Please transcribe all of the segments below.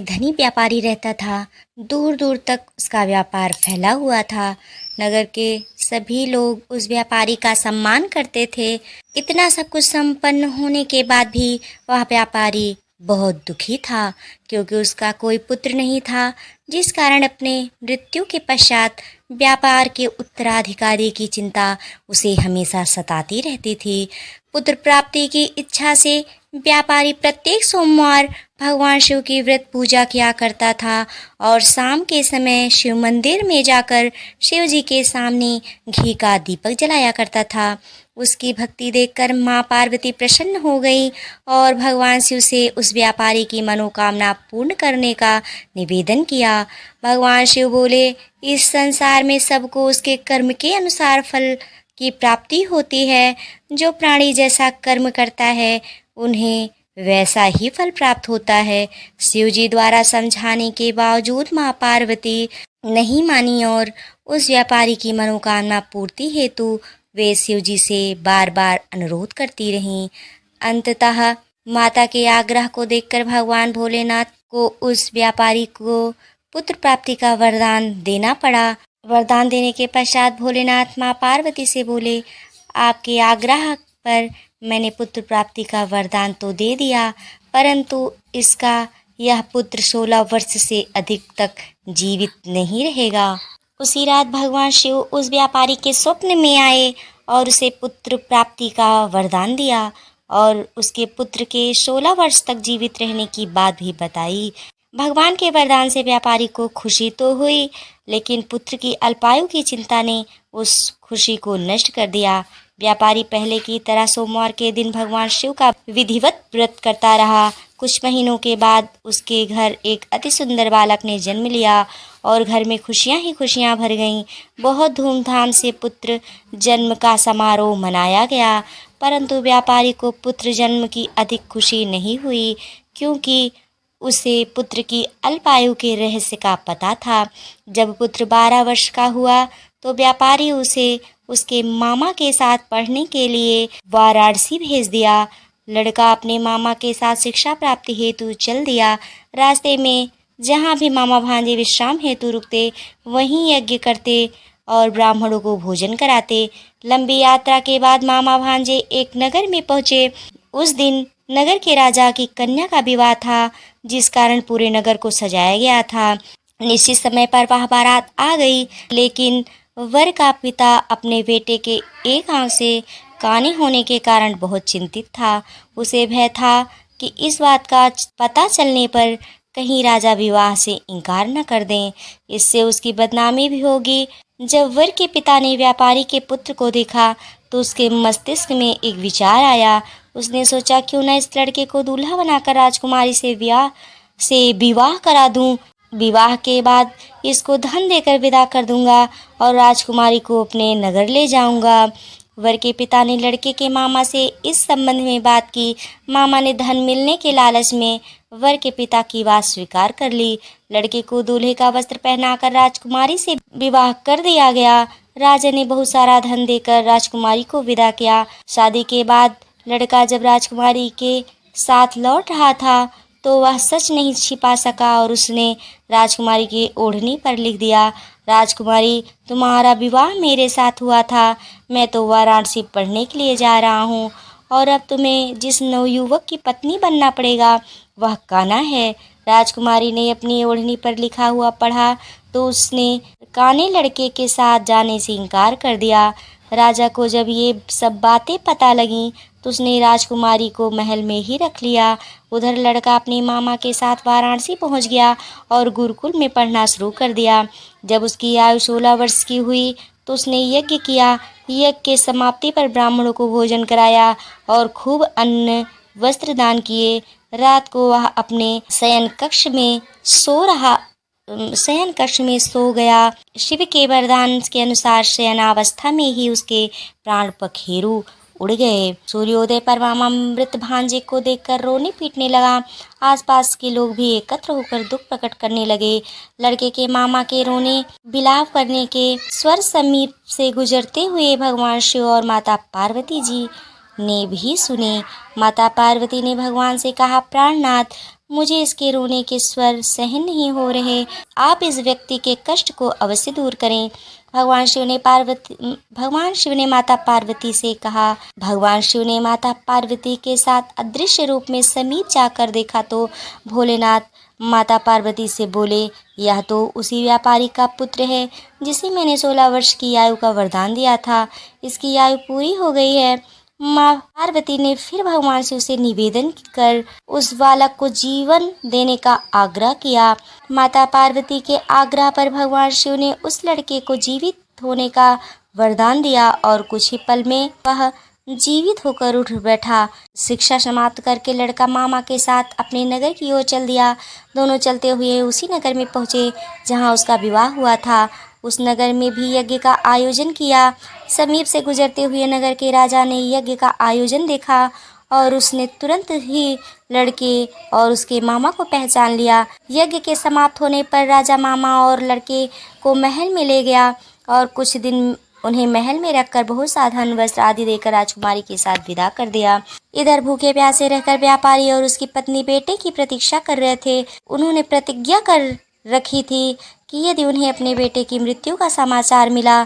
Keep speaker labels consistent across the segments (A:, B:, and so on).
A: एक धनी व्यापारी रहता था। दूर दूर तक उसका व्यापार फैला हुआ था। नगर के सभी लोग उस व्यापारी का सम्मान करते थे। इतना सब कुछ संपन्न होने के बाद भी वह व्यापारी बहुत दुखी था, क्योंकि उसका कोई पुत्र नहीं था, जिस कारण अपने मृत्यु के पश्चात व्यापार के उत्तराधिकारी की चिंता उसे हमेशा सताती रहती थी। पुत्र प्राप्ति की इच्छा से व्यापारी प्रत्येक सोमवार भगवान शिव की व्रत पूजा किया करता था और शाम के समय शिव मंदिर में जाकर शिव जी के सामने घी का दीपक जलाया करता था। उसकी भक्ति देखकर माँ पार्वती प्रसन्न हो गई और भगवान शिव से उस व्यापारी की मनोकामना पूर्ण करने का निवेदन किया। भगवान शिव बोले, इस संसार में सबको उसके कर्म के अनुसार फल की प्राप्ति होती है। जो प्राणी जैसा कर्म करता है उन्हें वैसा ही फल प्राप्त होता है। शिव जी द्वारा समझाने के बावजूद माँ पार्वती नहीं मानी और उस व्यापारी की मनोकामना पूर्ति हेतु वे शिव जी से बार बार अनुरोध करती रहीं। अंततः माता के आग्रह को देखकर भगवान भोलेनाथ को उस व्यापारी को पुत्र प्राप्ति का वरदान देना पड़ा। वरदान देने के पश्चात भोलेनाथ माँ पार्वती से बोले, आपके आग्रह पर मैंने पुत्र प्राप्ति का वरदान तो दे दिया, परंतु इसका यह पुत्र 16 वर्ष से अधिक तक जीवित नहीं रहेगा। उसी रात भगवान शिव उस व्यापारी के स्वप्न में आए और उसे पुत्र प्राप्ति का वरदान दिया और उसके पुत्र के 16 वर्ष तक जीवित रहने की बात भी बताई। भगवान के वरदान से व्यापारी को खुशी तो हुई, लेकिन पुत्र की अल्पायु की चिंता ने उस खुशी को नष्ट कर दिया। व्यापारी पहले की तरह सोमवार के दिन भगवान शिव का विधिवत व्रत करता रहा। कुछ महीनों के बाद उसके घर एक अति सुंदर बालक ने जन्म लिया और घर में खुशियां ही खुशियां भर गईं। बहुत धूमधाम से पुत्र जन्म का समारोह मनाया गया, परंतु व्यापारी को पुत्र जन्म की अधिक खुशी नहीं हुई, क्योंकि उसे पुत्र की अल्पायु के रहस्य का पता था। जब पुत्र 12 वर्ष का हुआ तो व्यापारी उसे उसके मामा के साथ पढ़ने के लिए वाराणसी भेज दिया। लड़का अपने मामा के साथ शिक्षा प्राप्ति हेतु चल दिया। रास्ते में जहाँ भी मामा भांजे विश्राम हेतु रुकते, वहीं यज्ञ करते और ब्राह्मणों को भोजन कराते। लंबी यात्रा के बाद मामा भांजे एक नगर में पहुँचे। उस दिन नगर के राजा की कन्या का विवाह था, जिस कारण पूरे नगर को सजाया गया था। निश्चित समय पर वह बारात आ गई, लेकिन वर का पिता अपने बेटे के एक आंख से काने होने के कारण बहुत चिंतित था। उसे भय था कि इस बात का पता चलने पर कहीं राजा विवाह से इनकार न कर दें, इससे उसकी बदनामी भी होगी। जब वर के पिता ने व्यापारी के पुत्र को देखा तो उसके मस्तिष्क में एक विचार आया। उसने सोचा, क्यों न इस लड़के को दूल्हा बनाकर राजकुमारी से विवाह करा दूं। विवाह के बाद इसको धन देकर विदा कर दूंगा और राजकुमारी को अपने नगर ले जाऊंगा। वर के पिता ने लड़के के मामा से इस संबंध में बात की। मामा ने धन मिलने के लालच में वर के पिता की बात स्वीकार कर ली। लड़के को दूल्हे का वस्त्र पहनाकर राजकुमारी से विवाह कर दिया गया। राजा ने बहुत सारा धन देकर राजकुमारी को विदा किया। शादी के बाद लड़का जब राजकुमारी के साथ लौट रहा था तो वह सच नहीं छिपा सका और उसने राजकुमारी की ओढ़नी पर लिख दिया, राजकुमारी, तुम्हारा विवाह मेरे साथ हुआ था। मैं तो वाराणसी पढ़ने के लिए जा रहा हूँ और अब तुम्हें जिस नवयुवक की पत्नी बनना पड़ेगा वह कान्हा है। राजकुमारी ने अपनी ओढ़नी पर लिखा हुआ पढ़ा तो उसने काने लड़के के साथ जाने से इनकार कर दिया। राजा को जब ये सब बातें पता लगीं तो उसने राजकुमारी को महल में ही रख लिया। उधर लड़का अपने मामा के साथ वाराणसी पहुंच गया और गुरुकुल में पढ़ना शुरू कर दिया। जब उसकी आयु 16 वर्ष की हुई तो उसने यज्ञ किया। यज्ञ के समाप्ति पर ब्राह्मणों को भोजन कराया और खूब अन्न वस्त्र दान किए। रात को वह अपने शयन कक्ष में सो गया। शिव के वरदान के अनुसार शयनावस्था में ही उसके प्राण पखेरु उड़ गए। सूर्योदय पर मामा मृत भांजे को देखकर रोने पीटने लगा। आसपास के लोग भी एकत्र होकर दुख प्रकट करने लगे। लड़के के मामा के रोने बिलाप करने के स्वर समीप से गुजरते हुए भगवान शिव और माता पार्वती जी ने भी सुने। माता पार्वती ने भगवान से कहा, प्राणनाथ, मुझे इसके रोने के स्वर सहन नहीं हो रहे, आप इस व्यक्ति के कष्ट को अवश्य दूर करें। भगवान शिव ने माता पार्वती से कहा। भगवान शिव ने माता पार्वती के साथ अदृश्य रूप में समीप जाकर देखा तो भोलेनाथ माता पार्वती से बोले, यह तो उसी व्यापारी का पुत्र है जिसे मैंने 16 वर्ष की आयु का वरदान दिया था। इसकी आयु पूरी हो गई है। माँ पार्वती ने फिर भगवान शिव से निवेदन कर उस बालक को जीवन देने का आग्रह किया। माता पार्वती के आग्रह पर भगवान शिव ने उस लड़के को जीवित होने का वरदान दिया और कुछ ही पल में वह जीवित होकर उठ बैठा। शिक्षा समाप्त करके लड़का मामा के साथ अपने नगर की ओर चल दिया। दोनों चलते हुए उसी नगर में पहुँचे जहाँ उसका विवाह हुआ था। उस नगर में भी यज्ञ का आयोजन किया। समीप से गुजरते हुए नगर के राजा ने यज्ञ का आयोजन देखा और उसने तुरंत ही लड़के और उसके मामा को पहचान लिया। यज्ञ के समाप्त होने पर राजा मामा और लड़के को महल में ले गया और कुछ दिन उन्हें महल में रखकर बहुत साधन वस्त्र आदि देकर राजकुमारी के साथ विदा कर दिया। इधर भूखे प्यासे रहकर व्यापारी और उसकी पत्नी बेटे की प्रतीक्षा कर रहे थे। उन्होंने प्रतिज्ञा कर रखी थी कि यदि उन्हें अपने बेटे की मृत्यु का समाचार मिला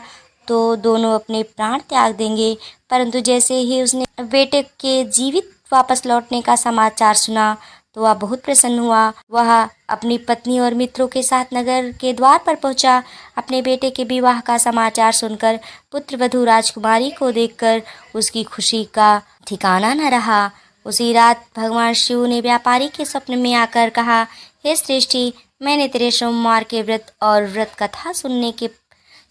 A: तो दोनों अपने प्राण त्याग देंगे। परंतु जैसे ही उसने बेटे के जीवित वापस लौटने का समाचार सुना तो वह बहुत प्रसन्न हुआ। वह अपनी पत्नी और मित्रों के साथ नगर के द्वार पर पहुंचा। अपने बेटे के विवाह का समाचार सुनकर पुत्र वधू राजकुमारी को देखकर उसकी खुशी का ठिकाना न रहा। उसी रात भगवान शिव ने व्यापारी के स्वप्न में आकर कहा, हे सृष्टि, मैंने तेरे सोमवार के व्रत और व्रत कथा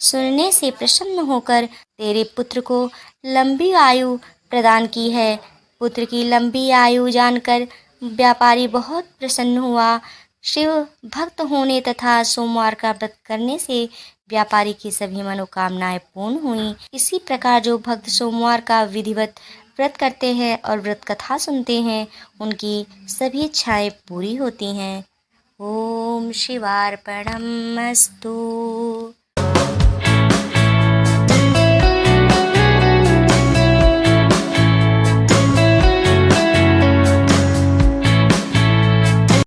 A: सुनने से प्रसन्न होकर तेरे पुत्र को लंबी आयु प्रदान की है। पुत्र की लंबी आयु जानकर व्यापारी बहुत प्रसन्न हुआ। शिव भक्त होने तथा सोमवार का व्रत करने से व्यापारी की सभी मनोकामनाएं पूर्ण हुई। इसी प्रकार जो भक्त सोमवार का विधिवत व्रत करते हैं और व्रत कथा सुनते हैं, उनकी सभी इच्छाएं पूरी होती हैं। ओम शिवार्पणमस्तु।